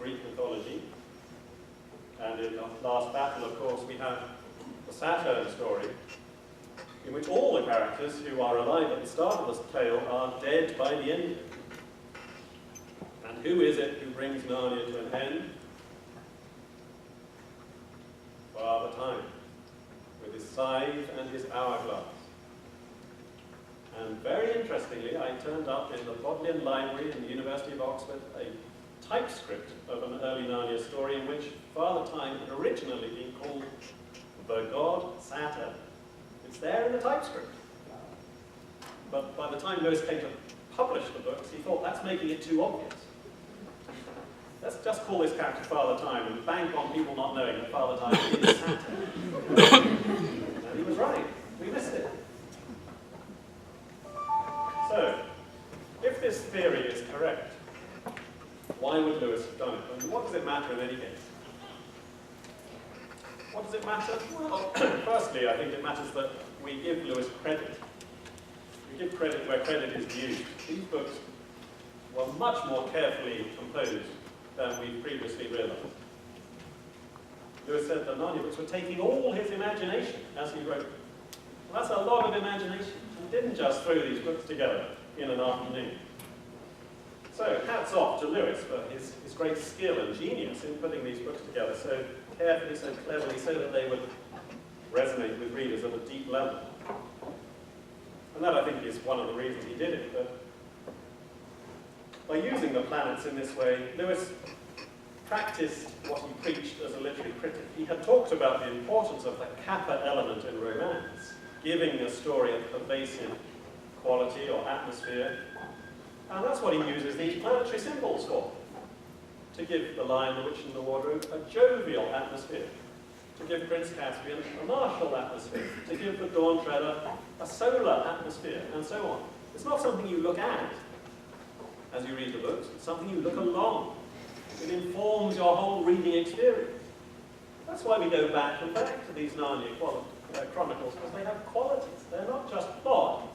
Greek mythology. And in the last battle, of course, we have the Saturn story, in which all the characters who are alive at the start of the tale are dead by the end. And who is it who brings Narnia to an end? Father Time, with his scythe and his hourglass. And very interestingly, I turned up in the Bodleian Library in the University of Oxford a typescript of an early Narnia story in which Father Time had originally been called the god Saturn. It's there in the typescript. But by the time Lewis came to publish the books, he thought that's making it too obvious. Let's just call this character Father Time and bank on people not knowing that Father Time is Saturn. And he was right. We missed it. So, if this theory is correct, why would Lewis have done it? And what does it matter in any case? What does it matter? Well, firstly, I think it matters that we give Lewis credit. We give credit where credit is due. These books were much more carefully composed than we previously realized. Lewis said the Narnia books were taking all his imagination as he wrote. Well, that's a lot of imagination. He didn't just throw these books together in an afternoon. So, hats off to Lewis for his great skill and genius in putting these books together so carefully, so cleverly, so that they would resonate with readers at a deep level. And that, I think, is one of the reasons he did it. But by using the planets in this way, Lewis practiced what he preached as a literary critic. He had talked about the importance of the kappa element in romance, giving a story a pervasive quality or atmosphere. And that's what he uses these planetary symbols for, to give the Lion, the Witch, and the Wardrobe a jovial atmosphere, to give Prince Caspian a martial atmosphere, to give the Dawn Treader a solar atmosphere, and so on. It's not something you look at as you read the books, it's something you look along. It informs your whole reading experience. That's why we go back and back to these Narnia chronicles, because they have qualities. They're not just plot,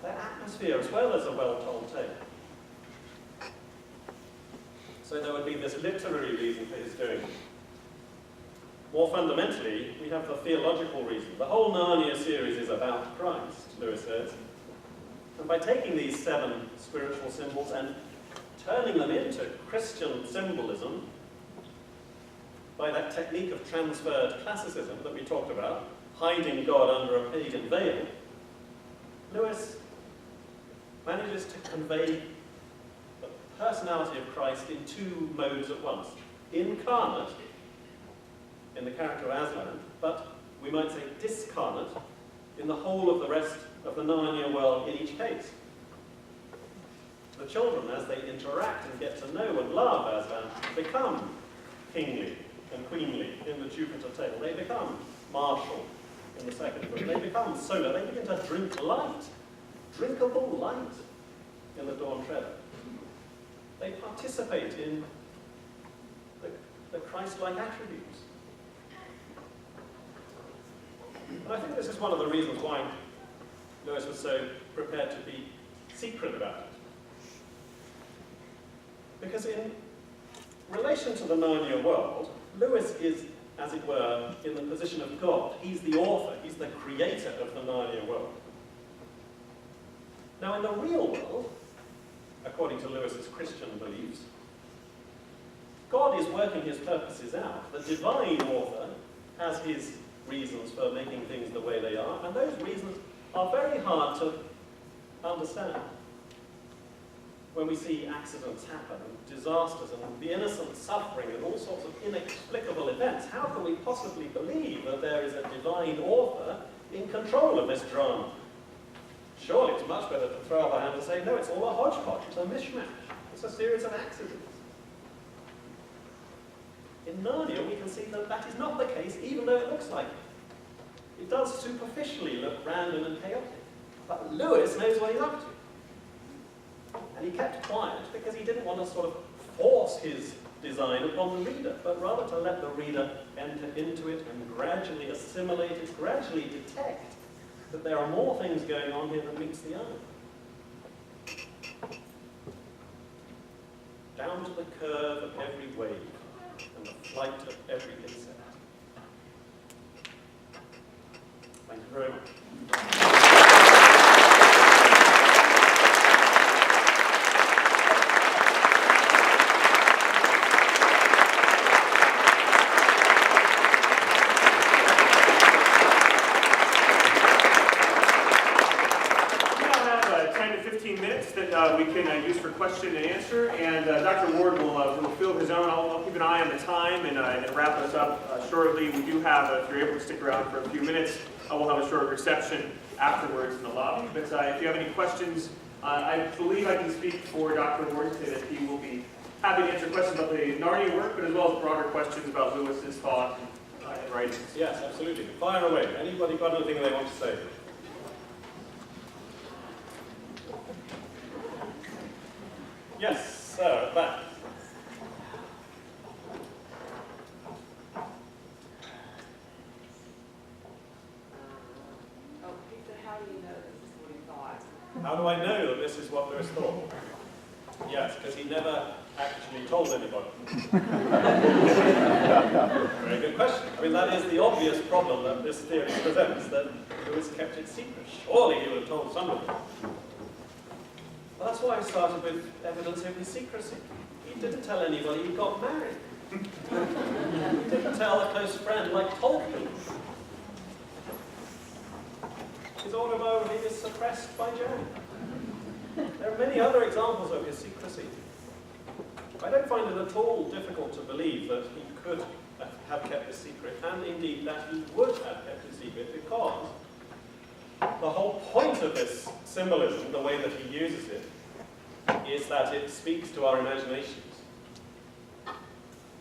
they're atmosphere as well as a well-told tale. So there would be this literary reason for his doing it. More fundamentally, we have the theological reason. The whole Narnia series is about Christ, Lewis says. And by taking these 7 spiritual symbols and turning them into Christian symbolism, by that technique of transferred classicism that we talked about, hiding God under a pagan veil, Lewis manages to convey the personality of Christ in 2 modes at once. Incarnate, in the character of Aslan, but we might say discarnate in the whole of the rest of the Narnia world in each case. The children, as they interact and get to know and love Aslan, become kingly and queenly in the Jupiter tale. They become martial in the second book. They become solar. They begin to drink light, drinkable light in the Dawn Treader. They participate in the Christ-like attributes. And I think this is one of the reasons why Lewis was so prepared to be secret about it. Because in relation to the Narnia world, Lewis is, as it were, in the position of God. He's the author, he's the creator of the Narnia world. Now in the real world, according to Lewis's Christian beliefs, God is working his purposes out. The divine author has his reasons for making things the way they are, and those reasons are very hard to understand. When we see accidents happen, and disasters, and the innocent suffering, and all sorts of inexplicable events, how can we possibly believe that there is a divine author in control of this drama? Surely it's much better to throw up our hand and say, no, it's all a hodgepodge, it's a mishmash, it's a series of accidents. In Narnia, we can see that that is not the case, even though it looks like it. It does superficially look random and chaotic, but Lewis knows what he's up to. And he kept quiet because he didn't want to sort of force his design upon the reader, but rather to let the reader enter into it and gradually assimilate it, gradually detect that there are more things going on here than meets the eye. down to the curve of every wave and the flight of every insect. Thank you very much. We can use for question and answer, and Dr. Ward will fill his own. I'll keep an eye on the time and wrap us up shortly. We do have, if you're able to stick around for a few minutes, we'll have a short reception afterwards in the lobby. But if you have any questions, I believe I can speak for Dr. Ward and say that he will be happy to answer questions about the Narnia work, but as well as broader questions about Lewis's thought and writings. Yes, absolutely. Fire away. Anybody got anything they want to say? Yes, sir, that. Oh, Peter, how do you know this is what he thought? How do I know that this is what Lewis thought? Yes, because he never actually told anybody. Very good question. I mean, that is the obvious problem that this theory presents, that Lewis kept it secret. Surely he would have told somebody. Well, that's why I started with evidence of his secrecy. He didn't tell anybody he got married. He didn't tell a close friend like Tolkien. His autobiography is suppressed by Jerry. There are many other examples of his secrecy. I don't find it at all difficult to believe that he could have kept this secret, and indeed that he would have kept it secret, because the whole point of this symbolism, the way that he uses it, is that it speaks to our imaginations.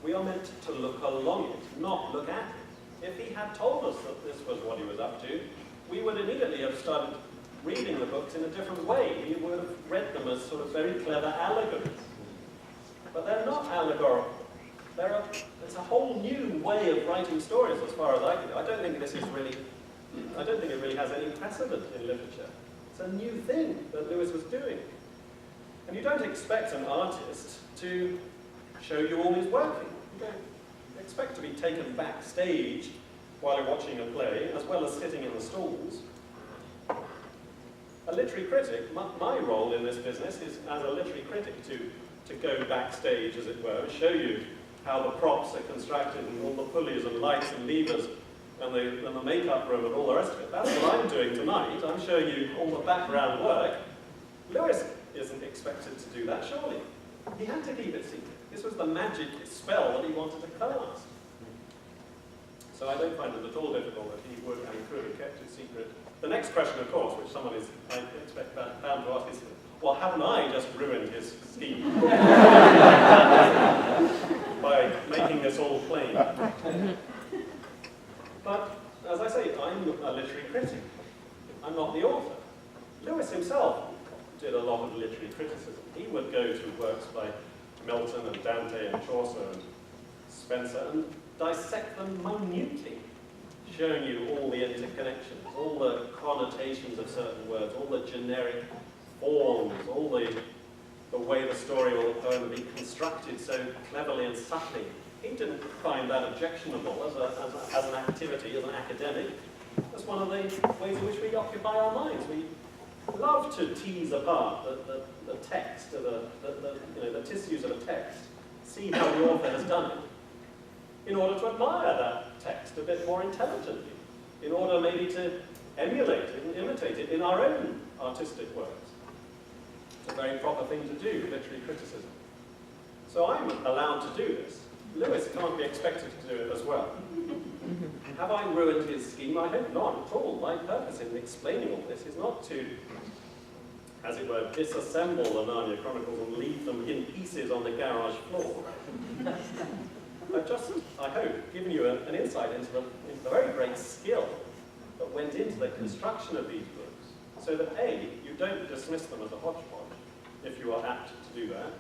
We are meant to look along it, not look at it. If he had told us that this was what he was up to, we would immediately have started reading the books in a different way. We would have read them as sort of very clever allegories. But they're not allegorical. It's a whole new way of writing stories, as far as I can. I don't think it really has any precedent in literature. It's a new thing that Lewis was doing. And you don't expect an artist to show you all his working. You don't expect to be taken backstage while you're watching a play, as well as sitting in the stalls. A literary critic, my role in this business is as a literary critic to go backstage, as it were, and show you how the props are constructed and all the pulleys and lights and levers and the makeup room and all the rest of it. That's what I'm doing tonight. I'm showing you all the background work. Lewis isn't expected to do that, surely. He had to keep it secret. This was the magic spell that he wanted to cast. So I don't find it at all difficult that he would and could have kept it secret. The next question, of course, which someone is, I expect, bound to ask is, well, haven't I just ruined his scheme by making this all plain? But, as I say, I'm a literary critic. I'm not the author. Lewis himself did a lot of literary criticism. He would go to works by Milton and Dante and Chaucer and Spencer and dissect them minutely, showing you all the interconnections, all the connotations of certain words, all the generic forms, all the way the story or the poem would be constructed so cleverly and subtly. He didn't find that objectionable as an activity, as an academic. That's one of the ways in which we occupy our minds. We love to tease apart the text, the tissues of a text, see how the author has done it, in order to admire that text a bit more intelligently, in order maybe to emulate it and imitate it in our own artistic works. It's a very proper thing to do, literary criticism. So I'm allowed to do this. Lewis can't be expected to do it as well. Have I ruined his scheme? I hope not at all. My purpose in explaining all this is not to, as it were, disassemble the Narnia Chronicles and leave them in pieces on the garage floor. I've just, I hope, given you an insight into the very great skill that went into the construction of these books, so that A, you don't dismiss them as a hodgepodge, if you are apt to do that,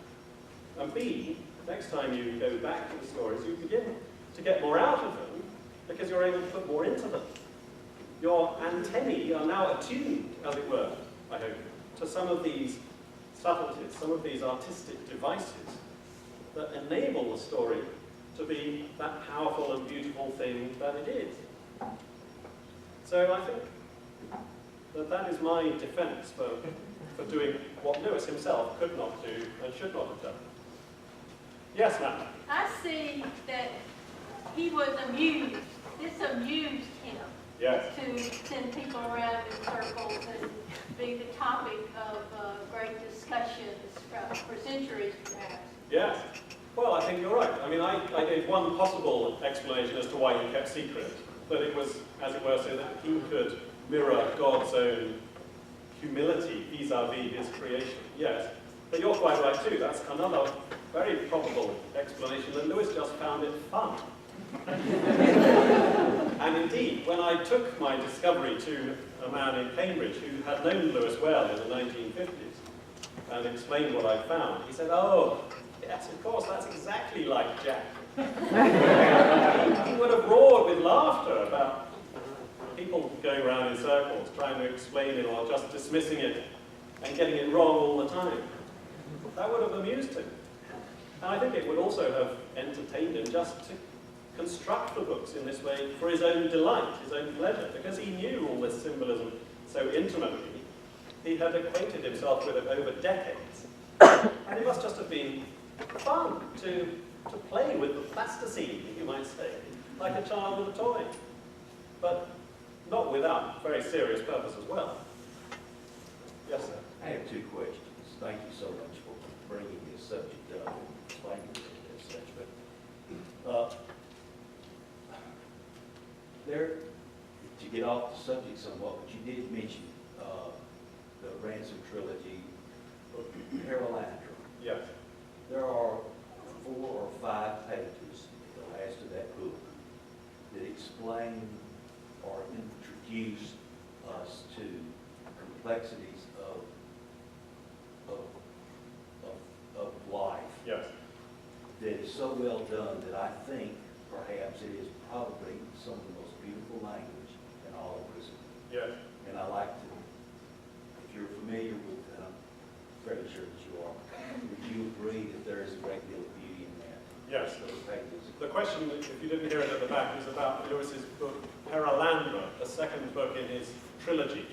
and B, next time you go back to the stories, you begin to get more out of them, because you're able to put more into them. Your antennae are now attuned, as it were, I hope, to some of these subtleties, some of these artistic devices that enable the story to be that powerful and beautiful thing that it is. So I think that is my defense for doing what Lewis himself could not do and should not have done. Yes, ma'am? I see that he was amused. This amused him Yes. to send people around in circles and be the topic of great discussions for centuries, perhaps. Yes. Well, I think you're right. I mean, I gave one possible explanation as to why he kept secret, but it was, as it were, so that he could mirror God's own humility vis-à-vis his creation. Yes. But you're quite right too. That's another very probable explanation, that Lewis just found it fun. And indeed, when I took my discovery to a man in Cambridge who had known Lewis well in the 1950s and explained what I found, he said, "Oh, yes, of course, that's exactly like Jack." He would have roared with laughter about people going around in circles, trying to explain it or just dismissing it and getting it wrong all the time. That would have amused him. And I think it would also have entertained him just to construct the books in this way for his own delight, his own pleasure, because he knew all this symbolism so intimately. He had acquainted himself with it over decades. And it must just have been fun to play with the plasticine, you might say, like a child with a toy. But not without very serious purpose as well. Yes, sir? I have two questions. Thank you so much for bringing this subject up and explaining it as such. But to get off the subject somewhat, but you did mention the Ransom trilogy of Paralandra. Yes. There are 4 or 5 pages at the last of that book that explain or introduce us to complexities of life. Yes. That is so well done that I think perhaps it is probably some of the most beautiful language in all of wisdom. Yes. And I like to, if you're familiar with, I'm fairly sure that you are, would you agree that there is a great deal of beauty in that? Yes. Those pages. The question, if you didn't hear it at the back, is about Lewis's book Paralandra, the second book in his trilogy.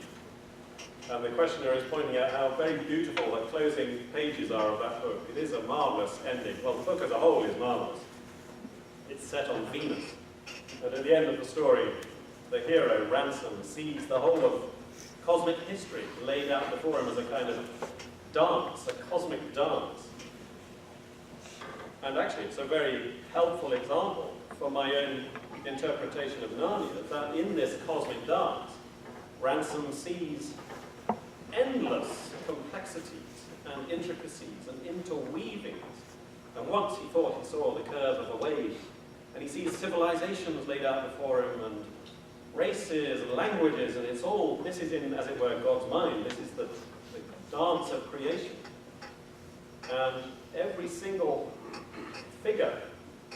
And the questioner is pointing out how very beautiful the closing pages are of that book. It is a marvellous ending. Well, the book as a whole is marvellous. It's set on Venus. And at the end of the story, the hero, Ransom, sees the whole of cosmic history laid out before him as a kind of dance, a cosmic dance. And actually, it's a very helpful example for my own interpretation of Narnia, that in this cosmic dance, Ransom sees endless complexities and intricacies and interweavings. And once he thought he saw the curve of a wave, and he sees civilizations laid out before him, and races and languages, and it's all, this is in, as it were, God's mind. This is the dance of creation. And every single figure,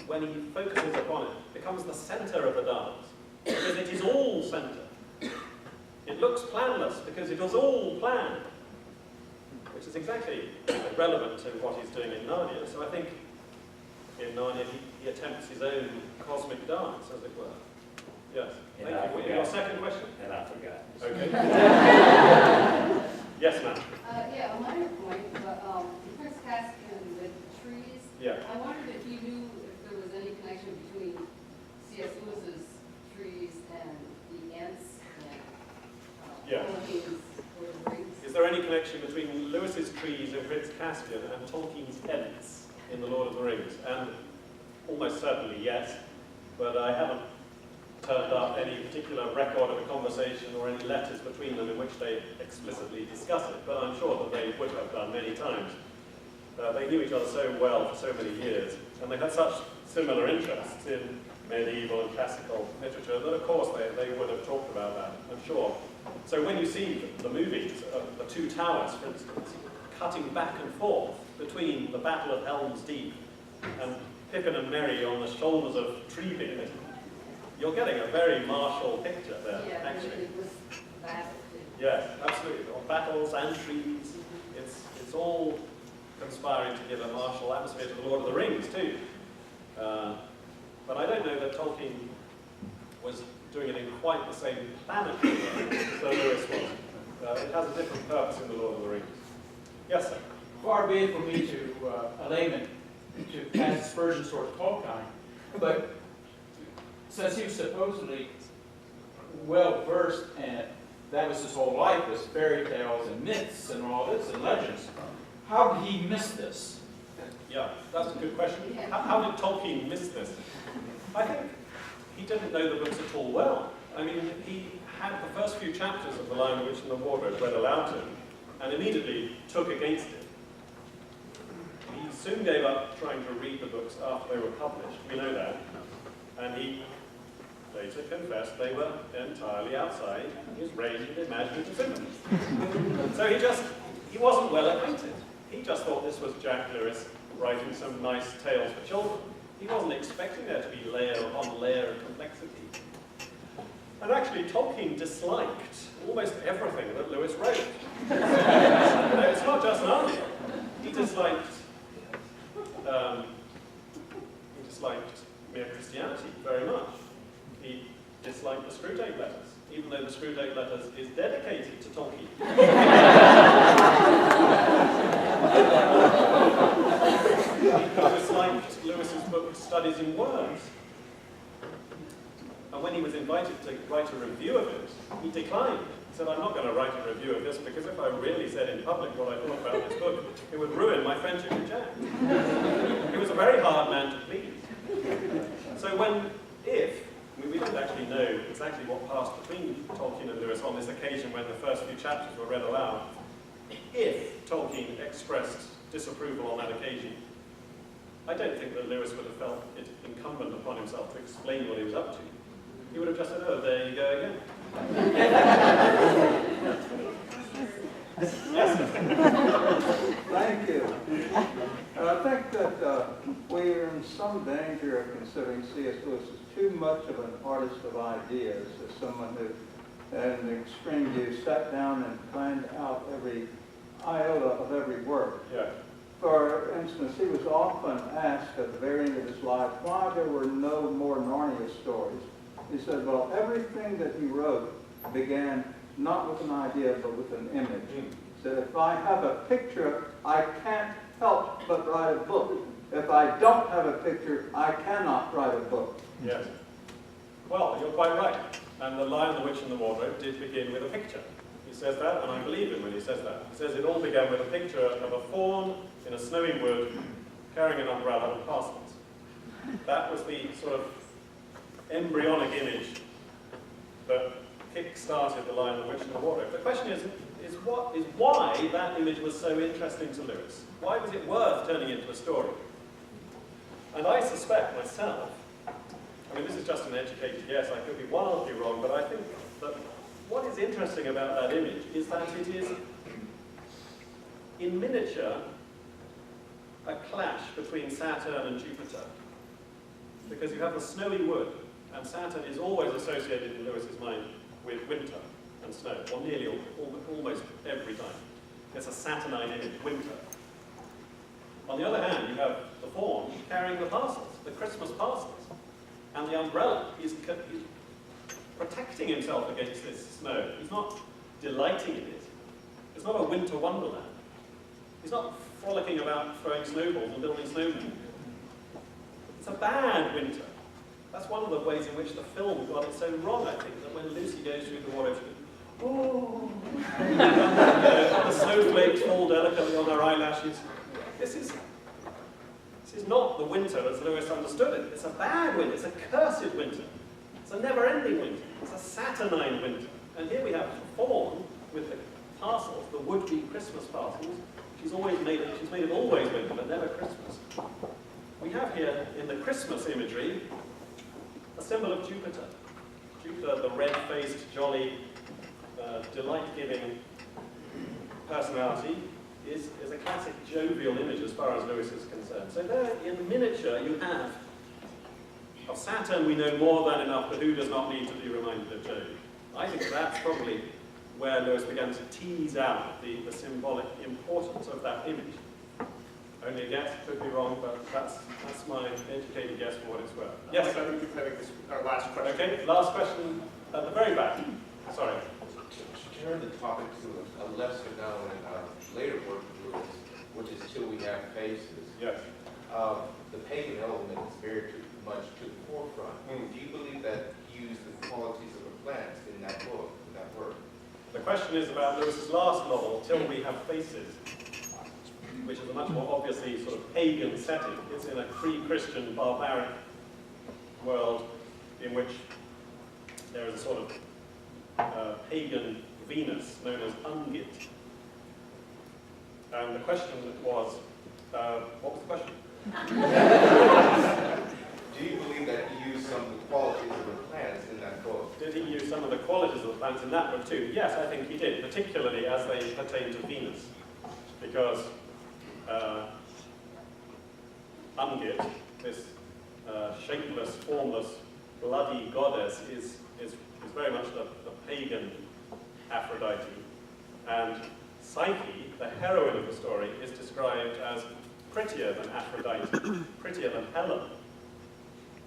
when he focuses upon it, becomes the center of the dance, because it is all center. It looks planless because it was all planned, which is exactly relevant to what he's doing in Narnia. So I think in Narnia he attempts his own cosmic dance, as it were. Yes. And Thank you. Your second question? And I forgot. Okay. Yes, ma'am. Yeah, a minor point, but Prince Caspian with the trees. Yeah. I wondered if you knew if there was any connection between C.S. Lewis's trees and the ants and Yeah. Tolkien's Lord of the Rings. Is there any connection between Lewis's trees in Prince Caspian and Tolkien's Ents in The Lord of the Rings? And almost certainly yes, but I haven't turned up any particular record of a conversation or any letters between them in which they explicitly discuss it, but I'm sure that they would have done many times. They knew each other so well for so many years, and they had such similar interests in medieval and classical literature that of course they would have talked about that, I'm sure. So when you see the movies of the Two Towers, for instance, cutting back and forth between the Battle of Helm's Deep and Pippin and Merry on the shoulders of Treebeard, you're getting a very martial picture there, Yeah, actually. it was battle too. Yes, absolutely. Or battles and trees. It's all conspiring to give a martial atmosphere to the Lord of the Rings too. But I don't know that Tolkien was doing it in quite the same planetary way that Lewis was. It has a different purpose in the Lord of the Rings. Yes, sir? Far be it from me to, a layman, to cast aspersions towards Tolkien, but since he was supposedly well-versed, and that was his whole life, was fairy tales and myths and all this, and legends, how did he miss this? Yeah, that's a good question. How did Tolkien miss this? I think he didn't know the books at all well. I mean, he had the first few chapters of The Lion, the Witch, and the Wardrobe read aloud to him, and immediately took against it. He soon gave up trying to read the books after they were published, we know that, and he later confessed they were entirely outside his range of imaginative sympathy. So he wasn't well acquainted. He just thought this was Jack Lewis writing some nice tales for children. He wasn't expecting there to be layer upon layer of complexity. And actually, Tolkien disliked almost everything that Lewis wrote. It's not just Narnia. He disliked mere Christianity very much. He disliked the Screwtape Letters, even though the Screwtape Letters is dedicated to Tolkien. He disliked Lewis's book, Studies in Words. And when he was invited to write a review of it, he declined. He said, I'm not going to write a review of this because if I really said in public what I thought about this book, it would ruin my friendship with Jack. He was a very hard man to please. So we don't actually know exactly what passed between Tolkien and Lewis on this occasion when the first few chapters were read aloud. If Tolkien expressed disapproval on that occasion, I don't think that Lewis would have felt it incumbent upon himself to explain what he was up to. He would have just said, oh, there you go again. Yes? Thank you. I think that we're in some danger of considering C.S. Lewis as too much of an artist of ideas, as someone who, at an extreme view, sat down and planned out every iota of every work. Yeah. For instance, he was often asked at the very end of his life why there were no more Narnia stories. He said, well, everything that he wrote began not with an idea, but with an image. He said, if I have a picture, I can't help but write a book. If I don't have a picture, I cannot write a book. Yes. Well, you're quite right. And The Lion, the Witch, and the Wardrobe did begin with a picture. He says that, and I believe him when he says that. He says it all began with a picture of a fawn in a snowy wood carrying an umbrella and parcels. That was the sort of embryonic image that kick-started The Lion, the Witch, and the Wardrobe. The question is why that image was so interesting to Lewis. Why was it worth turning into a story? And I suspect myself, I mean, this is just an educated guess, I could be wildly wrong, but I think that what is interesting about that image is that it is, in miniature, a clash between Saturn and Jupiter. Because you have the snowy wood, and Saturn is always associated in Lewis's mind with winter and snow, or nearly almost every time. It's a Saturnine image, winter. On the other hand, you have the fawn carrying the parcels, the Christmas parcels, and the umbrella. He's protecting himself against this snow. He's not delighting in it. It's not a winter wonderland. He's not frolicking about throwing snowballs and building snowmen. It's a bad winter. That's one of the ways in which the film got it so wrong, I think, that when Lucy goes through the wardrobe, she goes, oh, the snowflakes fall delicately on her eyelashes. This is not the winter as Lewis understood it. It's a bad winter. It's a cursed winter. It's a never-ending winter. It's a Saturnine winter. And here we have the fawn with the parcels, the would-be Christmas parcels. She's made it always winter, but never Christmas. We have here in the Christmas imagery a symbol of Jupiter. Jupiter, the red-faced, jolly, delight-giving personality, is a classic jovial image as far as Lewis is concerned. So there, in miniature, you have, of Saturn we know more than enough, but who does not need to be reminded of Jove? I think that's probably where Lewis began to tease out the symbolic importance of that image. Only a guess, could be wrong, but that's my educated guess for what it's worth. Yes? I think we're having this, our last question. Okay, last question at the very back. Sorry. To turn the topic to a lesser known and later work of Lewis, which is Till We Have Faces. Yes. The pagan element is very much to the forefront. Mm. Do you believe that he used the qualities of the plants in that book, in that work? The question is about Lewis's last novel, Till We Have Faces, which is a much more obviously sort of pagan setting. It's in a pre-Christian, barbaric world in which there is a sort of pagan Venus known as Ungit. And the question was, what was the question? Do you believe that he used some of the qualities of the plants in that book? Did he use some of the qualities of the plants in that book too? Yes, I think he did, particularly as they pertain to Venus. Because Ungit, this shapeless, formless, bloody goddess, is very much the pagan Aphrodite. And Psyche, the heroine of the story, is described as prettier than Aphrodite, prettier than Helen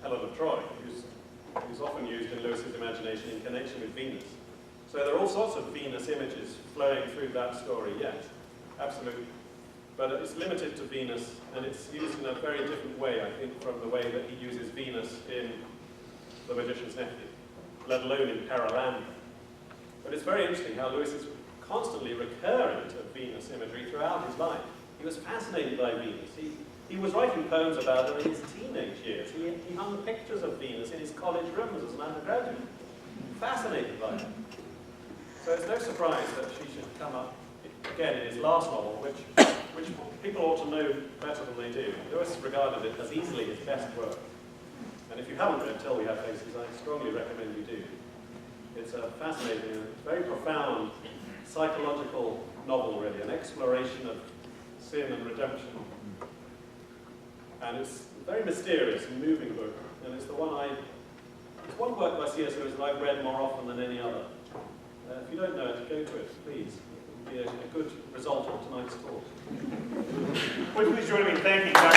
of Troy, who's often used in Lewis's imagination in connection with Venus. So there are all sorts of Venus images flowing through that story, yes, absolutely. But it's limited to Venus, and it's used in a very different way, I think, from the way that he uses Venus in The Magician's Nephew, let alone in Paralandra. But it's very interesting how Lewis is constantly recurring to Venus imagery throughout his life. He was fascinated by Venus. He was writing poems about her in his teenage years. He hung pictures of Venus in his college rooms as an undergraduate. Fascinated by her. So it's no surprise that she should come up again in his last novel, which people ought to know better than they do. Lewis regarded it as easily his best work. And if you haven't read Till We Have Faces, I strongly recommend you do. It's a fascinating, very profound psychological novel, really, an exploration of sin and redemption. And it's a very mysterious and moving book, and it's one work by C.S. Lewis that I've read more often than any other. If you don't know it, go to it, please. It will be a good result of tonight's talk. Would you please join me in thanking Dr.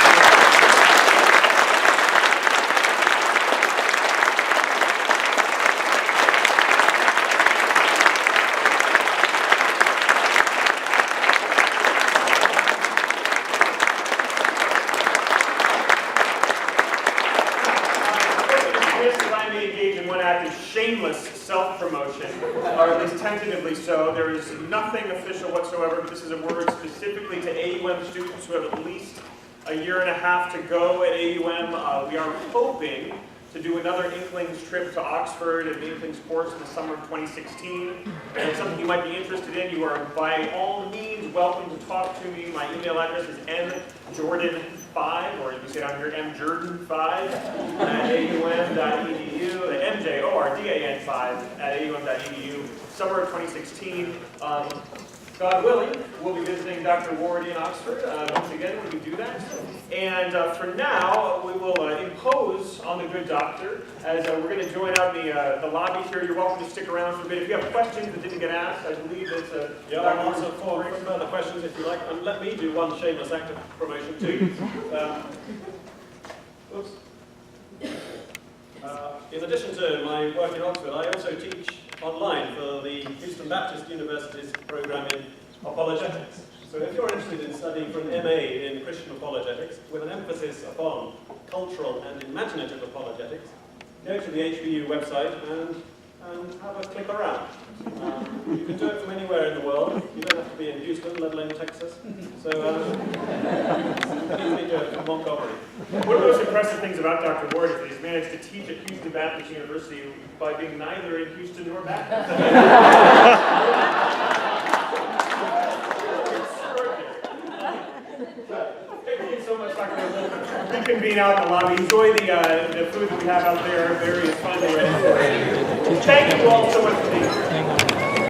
shameless self-promotion, or at least tentatively so. There is nothing official whatsoever, but this is a word specifically to AUM students who have at least a year and a half to go at AUM. We are hoping to do another Inklings trip to Oxford and the Inklings course in the summer of 2016. And if it's something you might be interested in, you are by all means welcome to talk to me. My email address is mjordan5, or you can say it on here, mjordan5 at aum.edu, mjordan5 at aum.edu, summer of 2016. God willing, we'll be visiting Dr. Ward in Oxford once again when we do that. And for now, we will impose on the good doctor as we're going to join out in the lobby here. You're welcome to stick around for a bit. If you have questions that didn't get asked, I believe it's I'll answer for further questions if you like. And let me do one shameless act of promotion too. Oops. In addition to my work in Oxford, I also teach online for the Houston Baptist University's program in apologetics. So if you're interested in studying for an MA in Christian apologetics with an emphasis upon cultural and imaginative apologetics, go to the HBU website and have a click around. You can do it from anywhere in the world. You don't have to be in Houston, let alone Texas. So easily do it from Montgomery. One of the most impressive things about Dr. Ward is that he's managed to teach at Houston Baptist University by being neither in Houston nor Baptist. Thank you so much, Dr. Ward. Reconvene out in the lobby. Enjoy the food that we have out there. Various fun. Thank you all so much for being here.